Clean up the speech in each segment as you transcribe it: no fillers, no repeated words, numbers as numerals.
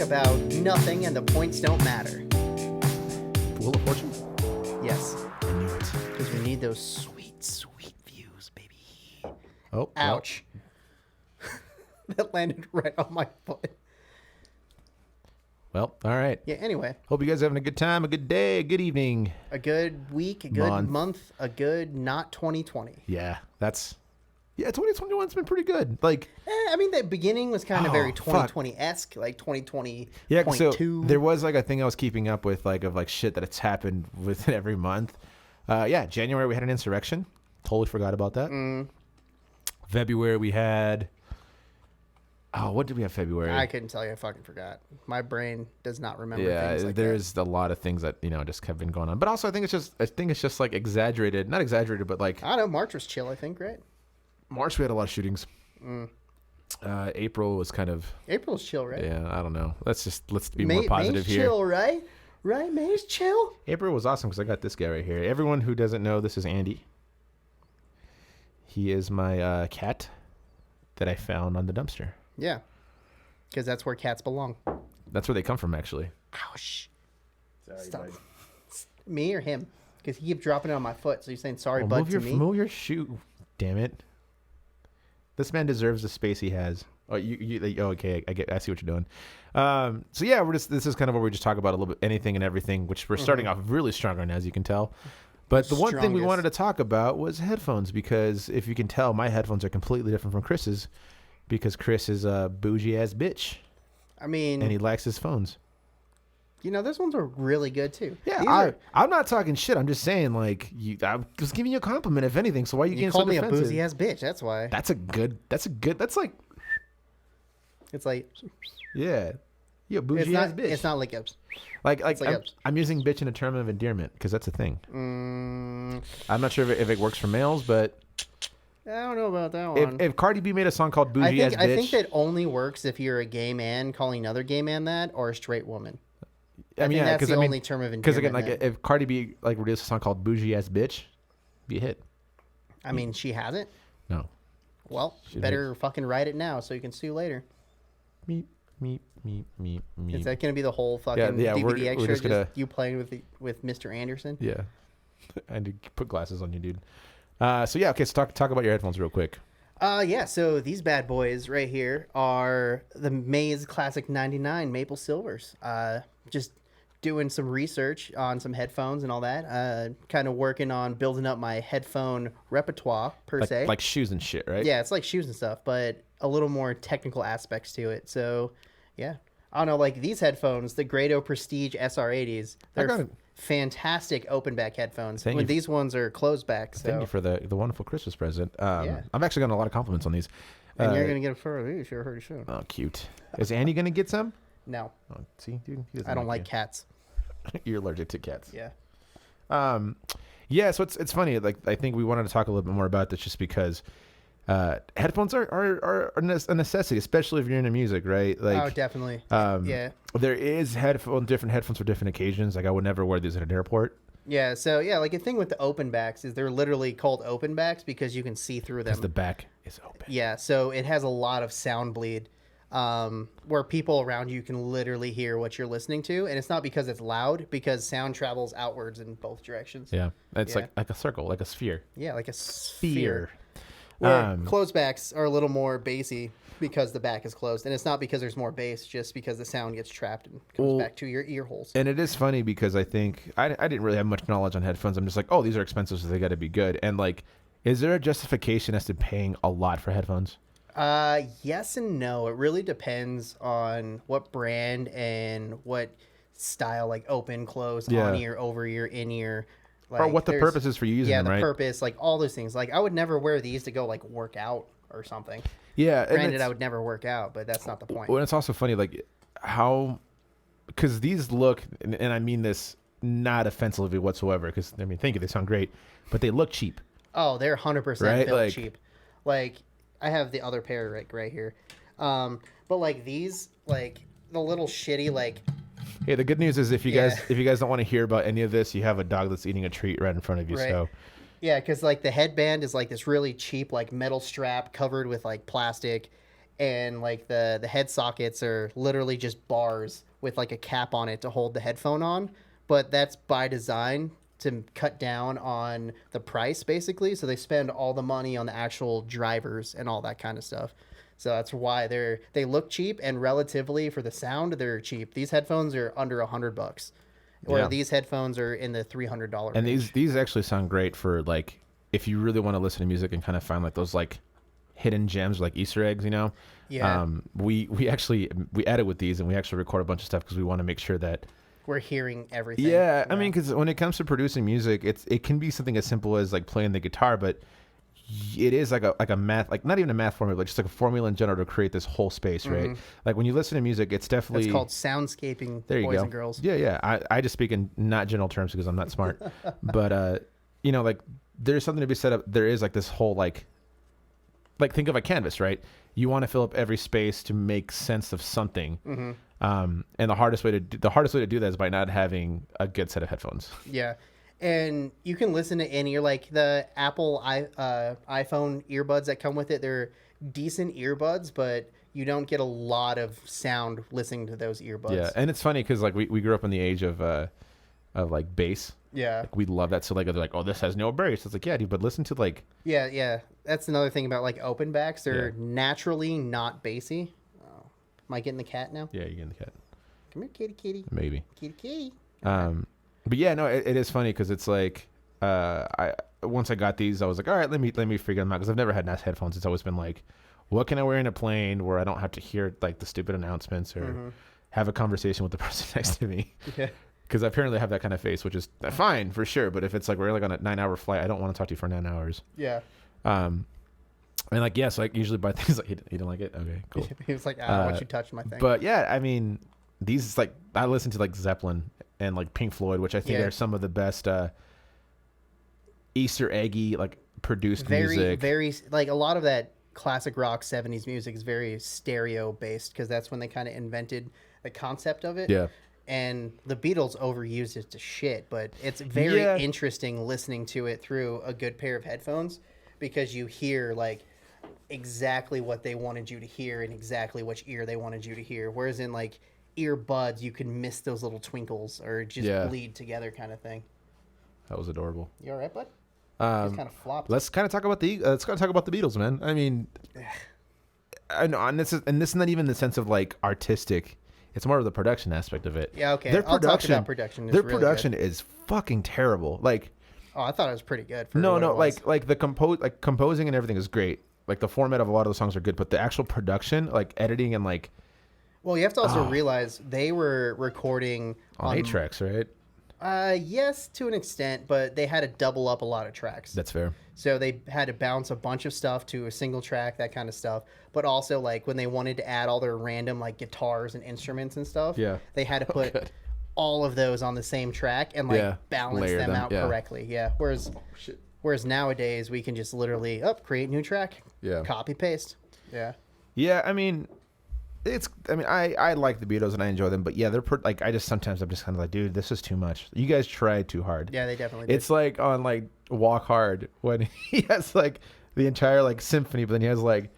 about nothing and the points don't matter. Wheel of Fortune? Yes. I knew it. Because we need those sweet, sweet views, baby. Oh, ouch. That landed right on my foot. Well, all right. Yeah, anyway. Hope you guys are having a good time, a good day, a good evening. A good week, a good month, a good not 2020. Yeah, 2021's been pretty good. Like, I mean, the beginning was kind of very 2020-esque, like 2020. Yeah, so there was like a thing I was keeping up with, like of like shit that it's happened within every month. January we had an insurrection. Totally forgot about that. February we had. Oh, what did we have February? I couldn't tell you. I fucking forgot. My brain does not remember things like there's a lot of things that just have been going on. But also, I think it's just like exaggerated. Not exaggerated, but like I don't know. March was chill. I think, right? March we had a lot of shootings. April was kind of. April's chill, right? Yeah, I don't know. Let's be more positive May's here. Chill, right? Right, May's chill. April was awesome because I got this guy right here. Everyone who doesn't know, this is Andy. He is my cat that I found on the dumpster. Yeah, because that's where cats belong. That's where they come from, actually. Ouch. Sorry, stop. Buddy. Me or him? Because he keeps dropping it on my foot. So you're saying sorry, bud, to me? Move your shoe. Damn it. This man deserves the space he has. Oh, okay. I see what you're doing. So yeah, this is kind of where we just talk about a little bit anything and everything, which we're starting off really strong right now, as you can tell. But the one thing we wanted to talk about was headphones, because if you can tell, my headphones are completely different from Chris's, because Chris is a bougie ass bitch. I mean, and he likes his phones. Those ones are really good too. Yeah, I'm not talking shit. I'm just saying, like, I was giving you a compliment, if anything. So why are you getting so defensive? You called me a bougie ass bitch. That's why. That's like. It's like. Yeah. You a bougie ass bitch. It's not like ups. Like I'm using bitch in a term of endearment because that's a thing. I'm not sure if it works for males, but. I don't know about that one. If Cardi B made a song called Bougie Ass Bitch. I think that only works if you're a gay man calling another gay man that, or a straight woman. I think that's the only term of endearment. Because again, like if Cardi B released a song called Bougie Ass Bitch, be a hit. I mean, she hasn't. No. Well, better fucking write it now so you can sue later. Me. Is that going to be the whole fucking DVD extra? We're just you playing with Mr. Anderson? Yeah. I had to put glasses on you, dude. So talk about your headphones real quick. So these bad boys right here are the Maze Classic 99 Maple Silvers. Just doing some research on some headphones and all that. Kind of working on building up my headphone repertoire se. Like shoes and shit, right? Yeah, it's like shoes and stuff, but a little more technical aspects to it. So, yeah. I don't know, like these headphones, the Grado Prestige SR80s, they're fantastic open back headphones. These ones are closed back. So. Thank you for the wonderful Christmas present. I've actually gotten a lot of compliments on these. And you're going to get a photo of these. You heard it soon. Oh, cute. Is Andy going to get some? No. Oh, see, dude. I don't like cats. You're allergic to cats. Yeah. So it's funny. Like, I think we wanted to talk a little bit more about this just because headphones are a necessity, especially if you're into music, right? Like, oh, definitely. Yeah. There is different headphones for different occasions. Like, I would never wear these at an airport. Yeah. So yeah, like the thing with the open backs is they're literally called open backs because you can see through them. Because the back is open. Yeah. So it has a lot of sound bleed. Where people around you can literally hear what you're listening to, and it's not because it's loud, because sound travels outwards in both directions. Yeah, it's like a circle, like a sphere. Yeah, like a sphere. Closed backs are a little more bassy because the back is closed, and it's not because there's more bass, just because the sound gets trapped and comes back to your ear holes. And it is funny because I think I didn't really have much knowledge on headphones. I'm just like, oh, these are expensive, so they got to be good. And like, is there a justification as to paying a lot for headphones? Yes and no. It really depends on what brand and what style, like open, close, on ear, over ear, in ear. Like, or what the purpose is for you using them, right? Yeah, the purpose, like all those things. Like I would never wear these to go like work out or something. Yeah. Granted, I would never work out, but that's not the point. Well, it's also funny, like because these look, and I mean this not offensively whatsoever, because I mean, thank you, they sound great, but they look cheap. Oh, they're 100% built cheap. Like, I have the other pair right here. But like these, like the little shitty, like. Hey, the good news is if you guys don't want to hear about any of this, you have a dog that's eating a treat right in front of you. Right. So. Yeah, because like the headband is like this really cheap like metal strap covered with like plastic, and like the head sockets are literally just bars with like a cap on it to hold the headphone on, but that's by design to cut down on the price basically, so they spend all the money on the actual drivers and all that kind of stuff. So that's why they look cheap, and relatively for the sound they're cheap. These headphones are under $100, or Yeah. these headphones are in the $300 And range. these actually sound great for like if you really want to listen to music and kind of find like those like hidden gems, like Easter eggs, you know. Yeah. We edit with these, and we actually record a bunch of stuff because we want to make sure that. We're hearing everything. Yeah, I mean, because when it comes to producing music, it can be something as simple as like playing the guitar, but it is like a math, like not even a math formula, but just like a formula in general to create this whole space, right? Like when you listen to music, it's definitely It's called soundscaping, there you boys go. and girls. Yeah. I just speak in not general terms because I'm not smart, but you know, like there's something to be said up. There is like this whole like think of a canvas, right? You want to fill up every space to make sense of something. And the hardest way to do that is by not having a good set of headphones. Yeah. And you can listen to any, like the Apple iPhone earbuds that come with it. They're decent earbuds, but you don't get a lot of sound listening to those earbuds. Yeah, and it's funny because like we grew up in the age of like bass. Yeah. Like we love that. So like they're like, oh, this has no bass. It's like, yeah, dude, but listen to like. Yeah. That's another thing about like open backs. They're naturally not bassy. Oh. Am I getting the cat now? Yeah, you're getting the cat. Come here, kitty. Maybe. Kitty. But yeah, no, it is funny because it's like, once I got these, I was like, all right, let me figure them out because I've never had nice headphones. It's always been like, what can I wear in a plane where I don't have to hear like the stupid announcements or have a conversation with the person next to me? Yeah. Because I apparently have that kind of face, which is fine for sure. But if it's like we're like on a 9-hour flight, I don't want to talk to you for 9 hours. Yeah. And like, yeah, so I usually buy things like, you didn't like it? Okay, cool. He was like, I don't want you touching my thing. But yeah, I mean, these like, I listen to like Zeppelin and like Pink Floyd, which I think are some of the best Easter eggy, like produced music. Very, like a lot of that classic rock 70s music is very stereo based because that's when they kind of invented the concept of it. Yeah. And the Beatles overused it to shit, but it's very interesting listening to it through a good pair of headphones because you hear like exactly what they wanted you to hear and exactly which ear they wanted you to hear. Whereas in like earbuds, you can miss those little twinkles or just bleed together kind of thing. That was adorable. You all right, bud? He's kind of flopped. Let's kind of talk about the Beatles, man. I mean, I know, and this is not even the sense of like artistic. It's more of the production aspect of it. Yeah, okay. Their I'll talk production, about production. their production is fucking terrible. Like, oh, I thought it was pretty good. Like the composing and everything is great. Like the format of a lot of the songs are good, but the actual production, like editing and like. Well, you have to also realize they were recording on 8 tracks, right? Yes, to an extent, but they had to double up a lot of tracks. That's fair. So they had to bounce a bunch of stuff to a single track, that kind of stuff. But also, like, when they wanted to add all their random, like, guitars and instruments and stuff, they had to put all of those on the same track and, like, balance them out correctly. Yeah. Whereas nowadays, we can just literally, create new track. Yeah. Copy, paste. Yeah. Yeah, I mean... I like the Beatles and I enjoy them, but yeah, they're like, I'm just kind of like, dude, this is too much. You guys tried too hard. Yeah, they definitely did. It's like on like Walk Hard when he has like the entire like symphony, but then he has like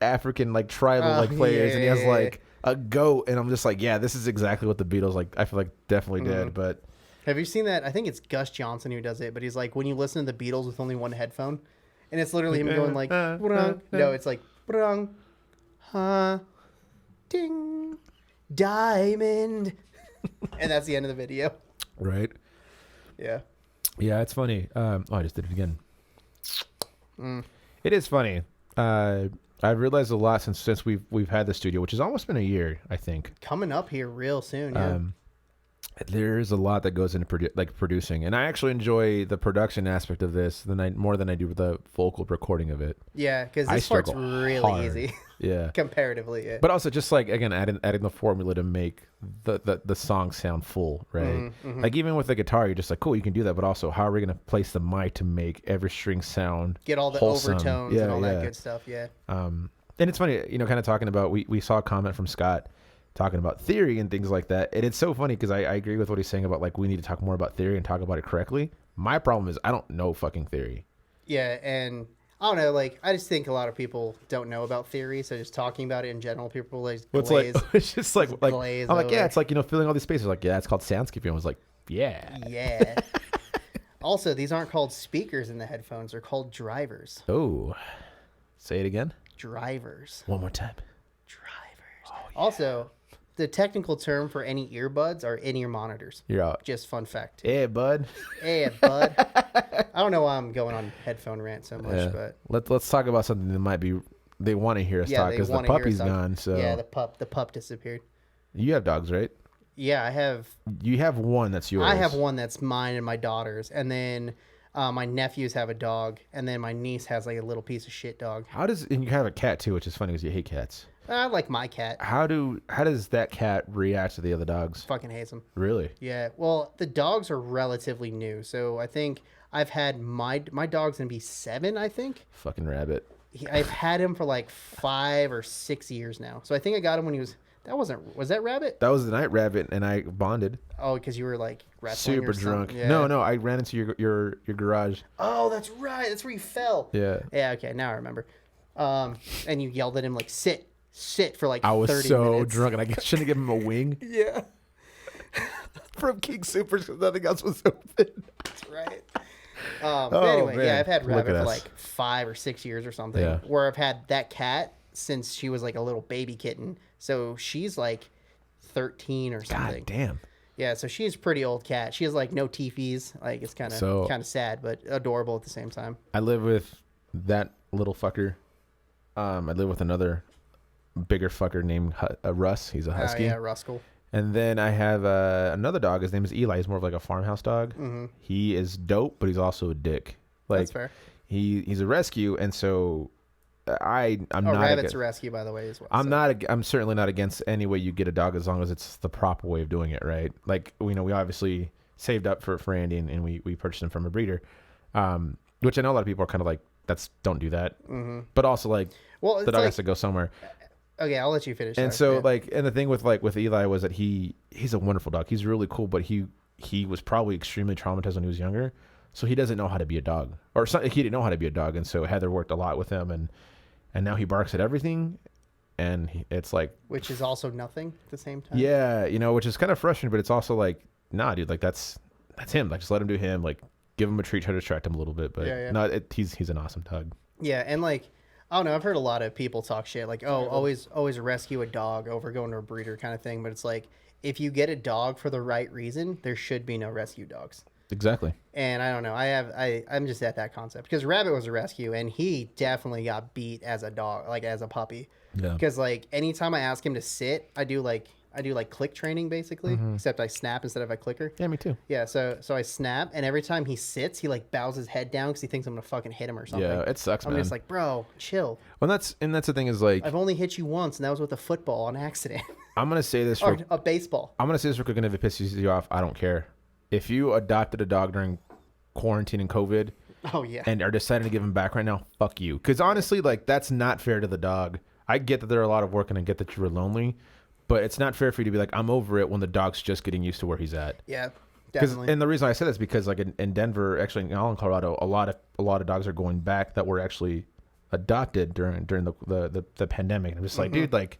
African like tribal like players, and he has like a goat, and I'm just like, yeah, this is exactly what the Beatles like. I feel like definitely did. But have you seen that? I think it's Gus Johnson who does it, but he's like, when you listen to the Beatles with only one headphone, and it's literally him going like, no, it's like, ding, diamond, and that's the end of the video. Right. Yeah. Yeah, it's funny. I just did it again. It is funny. I've realized a lot since we've had the studio, which has almost been a year, I think. Coming up here real soon. Yeah. There's a lot that goes into producing, and I actually enjoy the production aspect of this more than I do the vocal recording of it. Yeah, because this part's really easy. Yeah, comparatively. Yeah. But also, just like again, adding the formula to make the song sound full, right? Like even with the guitar, you're just like, cool, you can do that. But also, how are we gonna place the mic to make every string sound get all the wholesome? Overtones and all that good stuff? Yeah. And it's funny, kind of talking about we saw a comment from Scott talking about theory and things like that. And it's so funny because I agree with what he's saying about like we need to talk more about theory and talk about it correctly. My problem is I don't know fucking theory. Yeah, and I don't know. Like, I just think a lot of people don't know about theory, so just talking about it in general, people like Well, it's glaze, like it's just like glaze I'm like, yeah, over. it's like filling all these spaces. Like, yeah, it's called soundscaping. I was like, yeah. Yeah. Also, these aren't called speakers in the headphones; they're called drivers. Oh, say it again. Drivers. One more time. Drivers. Oh, yeah. Also, the technical term for any earbuds are in-ear monitors. You're out. Just fun fact. Hey, bud. Hey, bud. I don't know why I'm going on headphone rant so much, Yeah. but Let's talk about something that might be they want to hear us talk they because the wanna hear us puppy's talk. gone. So yeah, the pup disappeared. you have dogs, right? Yeah, I have You have one that's yours. I have one that's mine and my daughter's, and then my nephews have a dog, and then my niece has like a little piece of shit dog. And you have a cat too, which is funny because you hate cats. I like my cat. How does that cat react to the other dogs? Fucking hates him. Really? Yeah. Well, the dogs are relatively new, so I think I've had my dog's gonna be 7. I think Fucking rabbit. I've had him for like 5 or 6 years now. So I think I got him when he was. Was that Rabbit? That was the night rabbit, and I bonded. Oh, because you were like wrestling Super or drunk. something. Yeah. No, I ran into your garage. Oh, that's right. That's where you fell. Yeah. Yeah. Okay. Now I remember. And you yelled at him like sit for like I was 30 so minutes. drunk, and I shouldn't have given him a wing Yeah. from King Supers because nothing else was open. That's right. But anyway, man. yeah, I've had Look Rabbit at for us. like 5 or 6 years or something. Yeah. Where I've had that cat since she was like a little baby kitten. So she's like 13 or something. God damn. Yeah, so she's a pretty old cat. She has like no teepees. Like it's kind of sad, but adorable at the same time. I live with that little fucker. I live with another bigger fucker named Russ. He's a husky. Yeah, Ruskell. And then I have another dog. His name is Eli. He's more of like a farmhouse dog. Mm-hmm. He is dope, but he's also a dick. Like That's fair. he's a rescue, and so I'm not. Rabbit's a rescue, by the way, as well. I'm certainly not against any way you get a dog as long as it's the proper way of doing it, right? Like we obviously saved up for Andy, and we purchased him from a breeder, which I know a lot of people are kind of like, don't do that. Mm-hmm. But also like, Well, the dog has to go somewhere. Okay, I'll let you finish. And sorry. so Yeah. and the thing with Eli was that he's a wonderful dog. He's really cool, but he was probably extremely traumatized when he was younger, so he doesn't know how to be a dog, or he didn't know how to be a dog, and so Heather worked a lot with him, and now he barks at everything, and it's like, Which is also nothing at the same time. yeah, which is kind of frustrating, but it's also like, nah, dude, like that's him. Like just let him do him. Like give him a treat, try to distract him a little bit, but Yeah. no, he's an awesome dog. Yeah, and like I don't know, I've heard a lot of people talk shit like, oh, always rescue a dog over going to a breeder kind of thing, but it's like if you get a dog for the right reason, there should be no rescue dogs. Exactly. And I don't know, I'm just at that concept because Rabbit was a rescue and he definitely got beat as a dog, like as a puppy. Yeah. Because like anytime I ask him to sit, I do like click training basically, except I snap instead of I clicker. Yeah, me too. Yeah, so I snap, and every time he sits, he like bows his head down because he thinks I'm gonna fucking hit him or something. Yeah, it sucks, I'm man. just like, bro, chill. Well, that's the thing is like, I've only hit you once, and that was with a football on accident, I'm gonna say this. or a baseball. I'm gonna say this real quick, and if it pisses you off, I don't care. If you adopted a dog during quarantine and COVID, Oh yeah, and are deciding to give him back right now, fuck you. Because honestly, like that's not fair to the dog. I get that there are a lot of work, and I get that you were lonely, but it's not fair for you to be like, I'm over it when the dog's just getting used to where he's at. yeah, definitely. And the reason I say that is because like in Denver, actually in Colorado, a lot of dogs are going back that were actually adopted during the pandemic. And I'm just like, dude, like,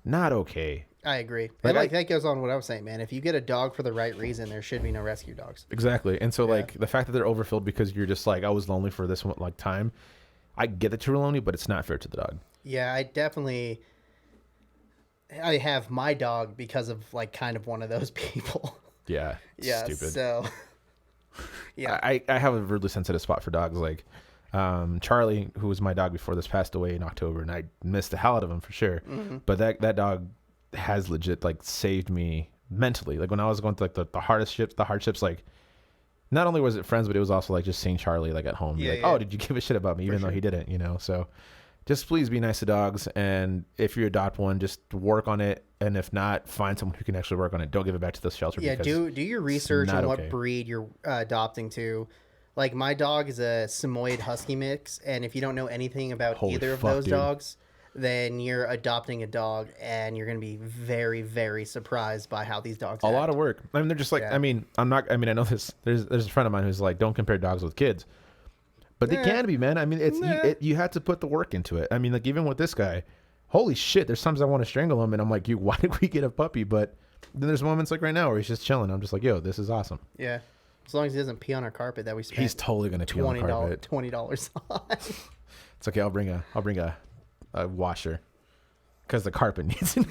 not okay. I agree. Like, And like that goes on what I was saying, man. If you get a dog for the right reason, there should be no rescue dogs. Exactly. And so like the fact that they're overfilled because you're just like, I was lonely for this one like time. I get that you're lonely, but it's not fair to the dog. Yeah, I have my dog because of like kind of one of those people. Yeah. Yeah, Stupid. so yeah. I have a really sensitive spot for dogs. Like Charlie, who was my dog before this, passed away in October, and I missed the hell out of him for sure. Mm-hmm. But that dog has legit like saved me mentally. Like when I was going through like the hardships, like not only was it friends, but it was also like just seeing Charlie like at home. Yeah, Like, yeah. oh, did you give a shit about me? Even though he didn't, So just please be nice to dogs. And if you adopt one, just work on it. And if not, find someone who can actually work on it. Don't give it back to the shelter. Yeah, because do your research on not what okay. breed you're adopting to. Like my dog is a Samoyed Husky mix, and if you don't know anything about Holy either of fuck, those dude. dogs, then you're adopting a dog, and you're going to be very, very surprised by how these dogs a act. lot of work. I mean, they're just like, Yeah. I mean, I know this. There's a friend of mine who's like, don't compare dogs with kids. But they can be, man. I mean, you had to put the work into it. I mean, like even with this guy, holy shit. There's times I want to strangle him, and I'm like, why did we get a puppy? But then there's moments like right now where he's just chilling. I'm just like, yo, this is awesome. Yeah. As long as he doesn't pee on our carpet that we spent. He's totally gonna pee on the carpet. $20 on. It's okay. I'll bring a washer because the carpet needs it.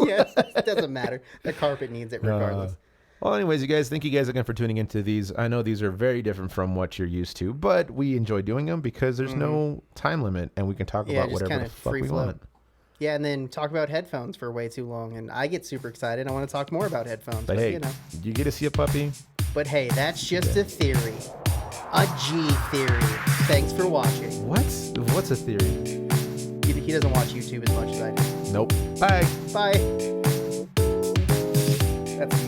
Yes, it doesn't matter. The carpet needs it regardless. Well, anyways, you guys, thank you guys again for tuning into these. I know these are very different from what you're used to, but we enjoy doing them because there's no time limit and we can talk about whatever the fuck we want. Yeah, and then talk about headphones for way too long, and I get super excited. I want to talk more about headphones. But hey, you get to see a puppy. But hey, that's just a theory. A G theory. Thanks for watching. What's a theory? He doesn't watch YouTube as much as I do. Nope. Bye. Bye. That's